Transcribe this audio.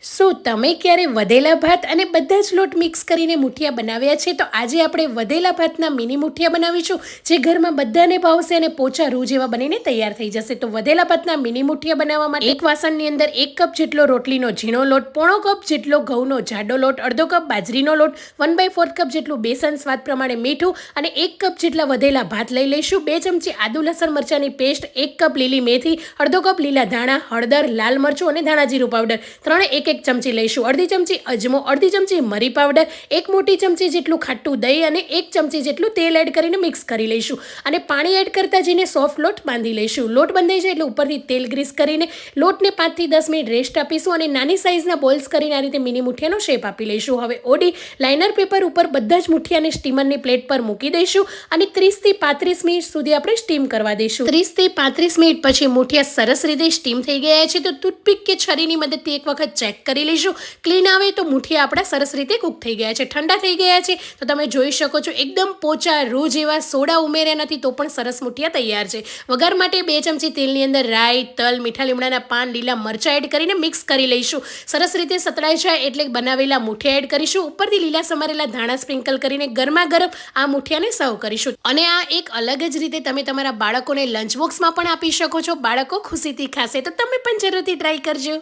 શું તમે ક્યારે વધેલા ભાત અને બધા જ લોટ મિક્સ કરીને મુઠિયા બનાવ્યા છે? તો આજે આપણે વધેલા ભાતના મિની મુઠિયા બનાવીશું, જે ઘરમાં બધાને ભાવશે અને પોચા રૂ જેવા બનીને તૈયાર થઈ જશે. તો વધેલા ભાતના મિની મુઠિયા બનાવવા માટે એક વાસણની અંદર 1 કપ જેટલો રોટલીનો ઝીણો લોટ, પોણો કપ જેટલો ઘઉંનો જાડો લોટ, અડધો કપ બાજરીનો લોટ, 1/4 કપ જેટલું બેસન, સ્વાદ પ્રમાણે મીઠું અને 1 કપ જેટલા વધેલા ભાત લઈ લઈશું. 2 ચમચી આદુ લસણ મરચાંની પેસ્ટ, 1 કપ લીલી મેથી, અડધો કપ લીલા ધાણા, હળદર, લાલ મરચું અને ધાણા જીરું પાવડર, 3 એક ચમચી લઈશું. અડધી ચમચી અજમો, અડધી ચમચી મરી પાવડર, 1 મોટી ચમચી જેટલું ખાટું દહીં અને 1 ચમચી જેટલું તેલ એડ કરીને મિક્સ કરી લઈશું. અને પાણી એડ કરતા જઈને સોફ્ટ લોટ બાંધી લઈશું. લોટ બંધાઈ જાય એટલે ઉપરથી તેલ ગ્રીસ કરીને લોટને 5 થી 10 મિનિટ રેસ્ટ આપીશું અને નાની સાઇઝના બોલ્સ કરીને આ રીતે મિની મુઠિયાનો શેપ આપી લઈશું. હવે ઓડી લાઇનર પેપર ઉપર બધા જ મુઠિયાને સ્ટીમરની પ્લેટ પર મૂકી દઈશું અને 30 થી 35 મિનિટ સુધી આપણે સ્ટીમ કરવા દઈશું. 30 થી 35 મિનિટ પછી મુઠિયા સરસ રીતે સ્ટીમ થઈ ગયા છે. તો ટૂથપીક કે છરીની મદદથી એક વખત ચેક કરી લઈશું. ક્લીન આવે તો મુઠિયા આપણા સરસ રીતે કૂક થઈ ગયા છે. ઠંડા થઈ ગયા છે તો તમે જોઈ શકો છો એકદમ પોચા રૂ જેવા, સોડા ઉમેર્યા નથી તો પણ સરસ મુઠિયા તૈયાર છે. વઘાર માટે 2 ચમચી તેલની અંદર રાઈ, તલ, મીઠા લીમડાના પાન, લીલા મરચાં એડ કરીને મિક્સ કરી લઈશું. સરસ રીતે સતળાઈ જાય એટલે બનાવેલા મુઠિયા એડ કરીશું. ઉપરથી લીલા સમારેલા ધાણા સ્પ્રિંકલ કરીને ગરમા ગરમ આ મુઠિયાને સર્વ કરીશું. અને આ એક અલગ જ રીતે તમે તમારા બાળકોને લંચ બોક્સમાં પણ આપી શકો છો. બાળકો ખુશીથી ખાશે. તો તમે પણ જરૂરથી ટ્રાય કરજો.